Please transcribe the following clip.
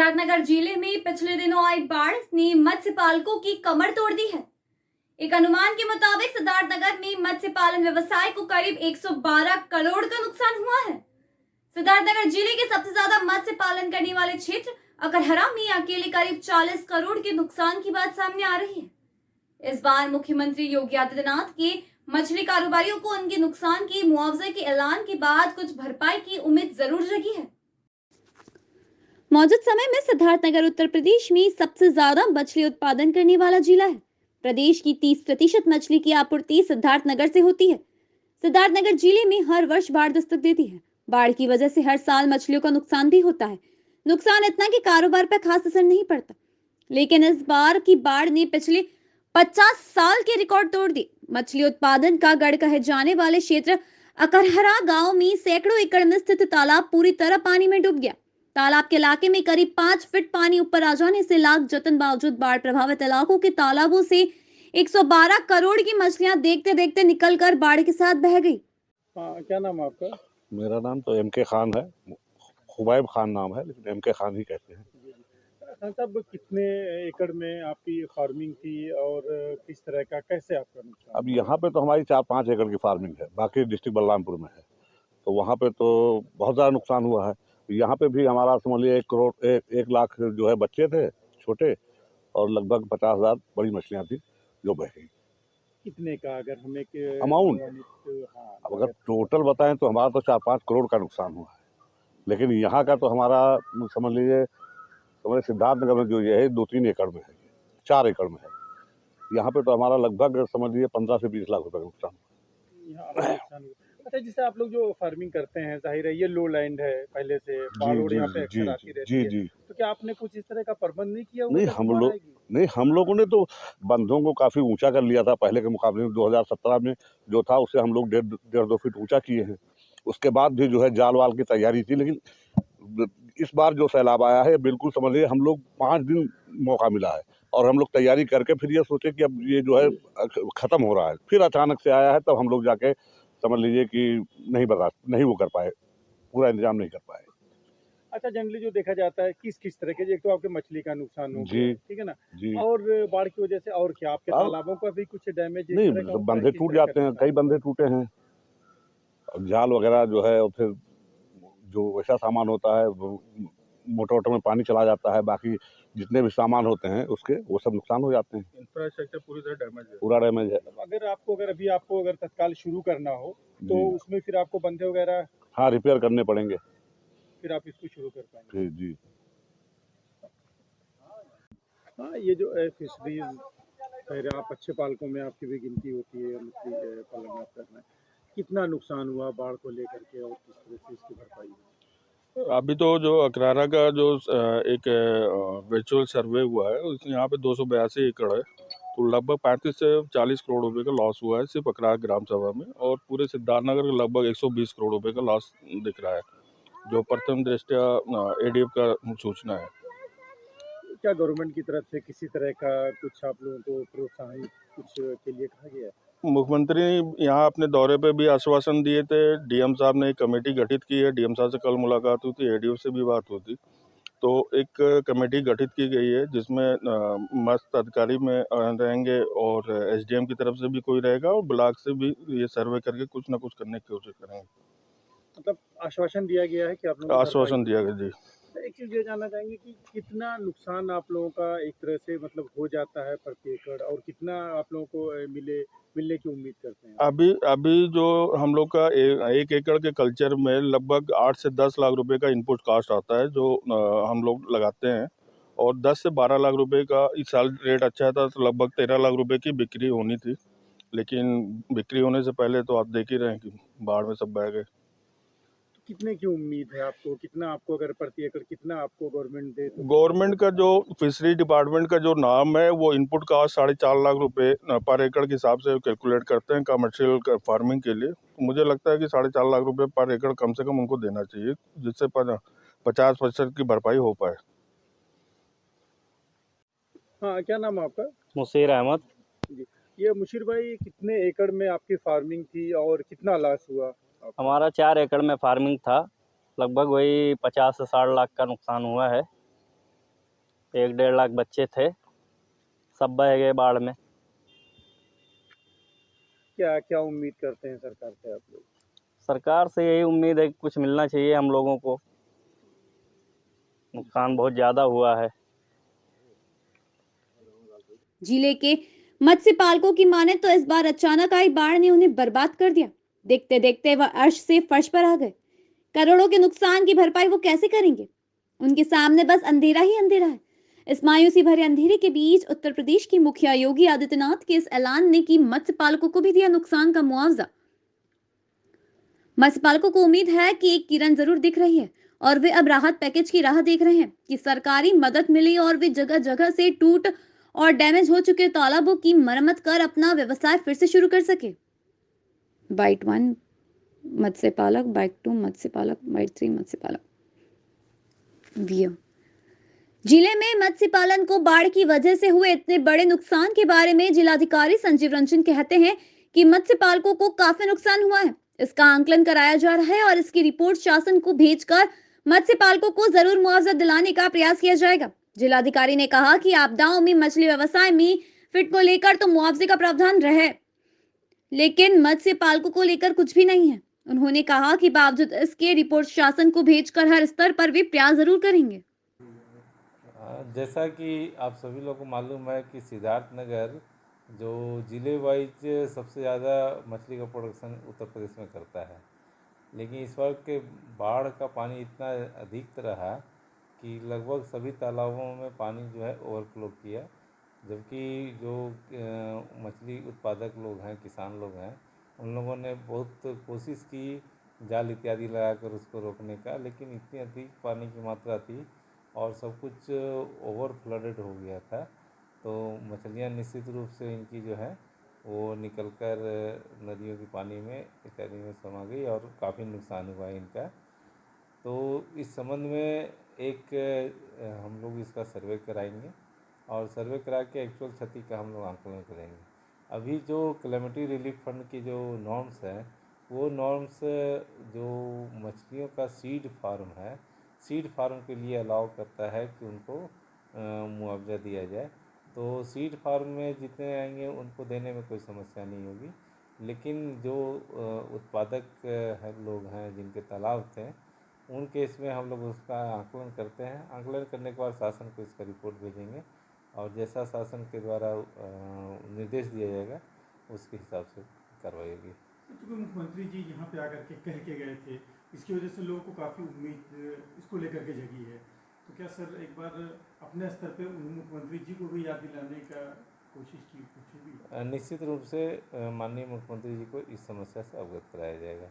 सिद्धार्थनगर जिले में पिछले दिनों आई बाढ़ ने मत्स्य पालकों की कमर तोड़ दी है। एक अनुमान के मुताबिक सिद्धार्थनगर में मत्स्य पालन व्यवसाय को करीब 112 करोड़ का नुकसान हुआ है। सिद्धार्थनगर जिले के सबसे ज्यादा मत्स्य पालन करने वाले क्षेत्र अकरहरा में अकेले करीब 40 करोड़ के नुकसान की बात सामने आ रही है। इस बार मुख्यमंत्री योगी आदित्यनाथ के मछली कारोबारियों को उनके नुकसान के मुआवजे के ऐलान के बाद कुछ भरपाई की उम्मीद जरूर जगी है। मौजूद समय में सिद्धार्थनगर उत्तर प्रदेश में सबसे ज्यादा मछली उत्पादन करने वाला जिला है। प्रदेश की 30% मछली की आपूर्ति सिद्धार्थनगर से होती है। सिद्धार्थनगर जिले में हर वर्ष बाढ़ दस्तक देती है। बाढ़ की वजह से हर साल मछलियों का नुकसान भी होता है। नुकसान इतना कि कारोबार पर खास असर नहीं पड़ता, लेकिन इस बार की बाढ़ ने पिछले 50 साल के रिकॉर्ड तोड़ दिए। मछली उत्पादन का गढ़ कहे जाने वाले क्षेत्र अकरहरा गांव में सैकड़ों एकड़ में स्थित तालाब पूरी तरह पानी में डूब गया। तालाब के इलाके में करीब 5 फीट पानी ऊपर आ जाने से लाख जतन बावजूद बाढ़ प्रभावित इलाकों के तालाबों से 112 करोड़ की मछलियां देखते देखते निकलकर बाढ़ के साथ बह गई। क्या नाम है आपका? मेरा नाम तो एम के खान है, खुबैब खान नाम है, लेकिन एम के खान ही कहते हैं। खान साहब, कितने एकड़ में आपकी फार्मिंग थी और किस तरह का, कैसे आपका नुकसान? अब यहाँ पे तो हमारी 4-5 एकड़ की फार्मिंग है, बाकी डिस्ट्रिक्ट बलरामपुर में है, तो वहाँ पे तो बहुत ज़्यादा नुकसान हुआ है। यहाँ पे भी हमारा समझ लीजिए 1 लाख जो है बच्चे थे छोटे, और लगभग 50,000 बड़ी मछलियाँ थी जो बह गई। कितने का अगर हमें अमाउंट हाँ, अगर टोटल बताएं तो हमारा तो 4-5 करोड़ का नुकसान हुआ है, लेकिन यहाँ का तो हमारा समझ लीजिए हमारे सिद्धार्थनगर में जो ये है 2-3 एकड़ में है, 4 एकड़ में है। यहाँ पे तो हमारा लगभग समझ लीजिए 15 से 20 लाख रुपए का नुकसान। अच्छा, जिससे आप लोग जो फार्मिंग करते हैं, जाहिर है ये लो लैंड है, पहले से बाढ़ यहाँ पे अक्सर आती रहती है, तो क्या आपने कुछ इस तरह का प्रबंध नहीं किया? नहीं, हम लोगों ने तो बंधों को काफी ऊंचा कर लिया था पहले के मुकाबले में। 2017 में जो था उससे हम लोग 1.5-2 फीट ऊंचा किए हैं। उसके बाद भी जो है जाल वाल की तैयारी थी, लेकिन इस बार जो सैलाब आया है बिल्कुल समझ लीजिए हम लोग 5 दिन मौका मिला है, और हम लोग तैयारी करके फिर ये सोचे कि अब ये जो है खत्म हो रहा है, फिर अचानक से आया है, तब हम लोग जाके समझ लीजिए कि नहीं वो कर पाए, पूरा इंतजाम नहीं कर पाए। अच्छा, जनरली जो देखा जाता है किस किस तरह के, एक तो आपके मछली का नुकसान हो गया, ठीक है ना जी, और बाढ़ की वजह से और क्या आपके तालाबों का भी कुछ डैमेज? नहीं, बंधे टूट जाते हैं, कई बंधे टूटे हैं, जाल वगैरह जो है, और फिर जो वैसा सामान होता है मोटर में पानी चला जाता है, बाकी जितने भी सामान होते हैं उसके वो सब नुकसान हो जाते हैं। इंफ्रास्ट्रक्चर पूरी तरह डैमेज है, पूरा डैमेज है। अगर आपको तत्काल शुरू करना हो तो उसमें फिर आपको बंधे वगैरह हाँ रिपेयर करने पड़ेंगे, फिर आप इसको शुरू कर पाएंगे। जी। हाँ, ये जो फिशरीज आप अच्छे पालकों में आपकी भी गिनती होती है, मछली पालन आप करना है, कितना नुकसान हुआ बाढ़ को लेकर के और किस तरह से इसकी भरपाई? अभी तो जो अकरारा का जो एक वर्चुअल सर्वे हुआ है उसमें यहाँ पे 282 एकड़ है, तो लगभग 35 से 40 करोड़ रुपए का लॉस हुआ है सिर्फ अकरारा ग्राम सभा में, और पूरे सिद्धार्थनगर का लगभग 120 करोड़ रुपए का लॉस दिख रहा है, जो प्रथम दृष्टया एडीएफ का सूचना है। क्या गवर्नमेंट की तरफ से किसी तरह का कुछ आप लोगों को प्रोत्साहन कुछ के लिए कहा गया? मुख्यमंत्री यहाँ अपने दौरे पे भी आश्वासन दिए थे। डीएम साहब ने एक कमेटी गठित की है, डीएम साहब से कल मुलाकात हुई थी, एडीओ से भी बात हुई थी, तो एक कमेटी गठित की गई है जिसमें मस्त अधिकारी में रहेंगे और एसडीएम की तरफ से भी कोई रहेगा, और ब्लॉक से भी ये सर्वे करके कुछ ना कुछ करने की कोशिश करेंगे। मतलब आश्वासन दिया गया है कि आप लोग? आश्वासन दिया गया जी। एक चीज़ ये जानना चाहेंगे कि कितना नुकसान आप लोगों का एक तरह से मतलब हो जाता है प्रति एकड़, और कितना आप लोगों को मिलने की उम्मीद करते हैं? अभी जो हम लोग का 1 एकड़ के कल्चर में लगभग 8 से 10 लाख रुपए का इनपुट कॉस्ट आता है जो हम लोग लगाते हैं, और 10 से 12 लाख रुपए का इस साल रेट अच्छा था, तो लगभग 13 लाख रुपए की बिक्री होनी थी, लेकिन बिक्री होने से पहले तो आप देख ही रहे हैं कि बाढ़ में सब बह गए। कितने की उम्मीद है आपको? कितना आपको अगर प्रति एकड़ कितना आपको गवर्नमेंट दे? गवर्नमेंट का जो फिशरी डिपार्टमेंट का जो नाम है वो इनपुट कॉस्ट 4.5 लाख रुपए पर एकड़ के हिसाब से कैलकुलेट करते हैं कमर्शियल फार्मिंग के लिए। मुझे लगता है कि 4.5 लाख रुपए पर एकड़ कम से कम उनको देना चाहिए, जिससे 50% की भरपाई हो पाए। हाँ, क्या नाम है आपका? मुशीर अहमद। जी, ये मुशीर भाई, कितने एकड़ में आपकी फार्मिंग थी और कितना लॉस हुआ? हमारा 4 एकड़ में फार्मिंग था, लगभग वही 50 से 60 लाख का नुकसान हुआ है। 1-1.5 लाख बच्चे थे, सब बह गए बाढ़ में। क्या क्या उम्मीद करते हैं सरकार से आप लोग? सरकार से यही उम्मीद है कि कुछ मिलना चाहिए हम लोगों को, नुकसान बहुत ज़्यादा हुआ है। जिले के मत्स्य पालकों की माने तो इस बार अचानक आई बाढ़ ने उन्हें बर्बाद कर दिया। देखते देखते वह अर्श से फर्श पर आ गए। करोड़ों के नुकसान की भरपाई वो कैसे करेंगे? उनके सामने बस अंधेरा ही अंधेरा है। इस मायूसी भरे अंधेरे के बीच उत्तर प्रदेश की मुखिया योगी आदित्यनाथ के इस ऐलान ने की मत्स्य पालकों को भी दिया नुकसान का मुआवजा। मत्स्य पालकों को उम्मीद है कि एक किरण जरूर दिख रही है और वे अब राहत पैकेज की राह देख रहे हैं कि सरकारी मदद मिले और वे जगह जगह से टूट और डैमेज हो चुके तालाबों की मरम्मत कर अपना व्यवसाय फिर से शुरू कर सके। बाइट 1 मत्स्य पालक, बाइट 2 मत्स्य पालक, बाइट 3 मत्स्य पालक। जिले में मत्स्य पालन को बाढ़ की वजह से हुए इतने बड़े नुकसान के बारे में जिलाधिकारी संजीव रंजन कहते हैं कि मत्स्य पालकों को काफी नुकसान हुआ है। इसका आंकलन कराया जा रहा है और इसकी रिपोर्ट शासन को भेजकर मत्स्य पालकों को जरूर मुआवजा दिलाने का प्रयास किया जाएगा। जिलाधिकारी ने कहा कि आपदाओं में मछली व्यवसाय में फिट को लेकर तो मुआवजे का प्रावधान रहे, लेकिन मत्स्य पालकों को लेकर कुछ भी नहीं है। उन्होंने कहा कि बावजूद इसके रिपोर्ट शासन को भेजकर हर स्तर पर वे प्रयास जरूर करेंगे। जैसा कि आप सभी लोगों को मालूम है कि सिद्धार्थनगर जो ज़िले वाइज सबसे ज़्यादा मछली का प्रोडक्शन उत्तर प्रदेश में करता है, लेकिन इस बार के बाढ़ का पानी इतना अधिक रहा कि लगभग सभी तालाबों में पानी जो है ओवरफ्लो किया, जबकि जो मछली उत्पादक लोग हैं, किसान लोग हैं, उन लोगों ने बहुत कोशिश की जाल इत्यादि लगाकर उसको रोकने का, लेकिन इतनी अधिक पानी की मात्रा थी और सब कुछ ओवर फ्लडेड हो गया था। तो मछलियाँ निश्चित रूप से इनकी जो है वो निकलकर नदियों के पानी में इत्यादि में समा गई और काफ़ी नुकसान हुआ है इनका। तो इस संबंध में एक हम लोग इसका सर्वे कराएंगे और सर्वे करा के एक्चुअल क्षति का हम लोग आंकलन करेंगे। अभी जो कैलेमिटी रिलीफ फंड की जो नॉर्म्स हैं, वो नॉर्म्स जो मछलियों का सीड फार्म है, सीड फार्म के लिए अलाउ करता है कि उनको मुआवजा दिया जाए। तो सीड फार्म में जितने आएंगे उनको देने में कोई समस्या नहीं होगी, लेकिन जो उत्पादक लोग हैं जिनके तालाब थे, उन केस में हम लोग उसका आंकलन करते हैं। आंकलन करने के बाद शासन को इसका रिपोर्ट भेजेंगे और जैसा शासन के द्वारा निर्देश दिया जाएगा उसके हिसाब से कार्रवाई होगी। तो मुख्यमंत्री जी यहाँ पे आकर के कह के गए थे, इसकी वजह से लोगों को काफ़ी उम्मीद इसको लेकर के जगी है। तो क्या सर एक बार अपने स्तर पे मुख्यमंत्री जी को भी याद दिलाने का कोशिश की? निश्चित रूप से माननीय मुख्यमंत्री जी को इस समस्या से अवगत कराया जाएगा।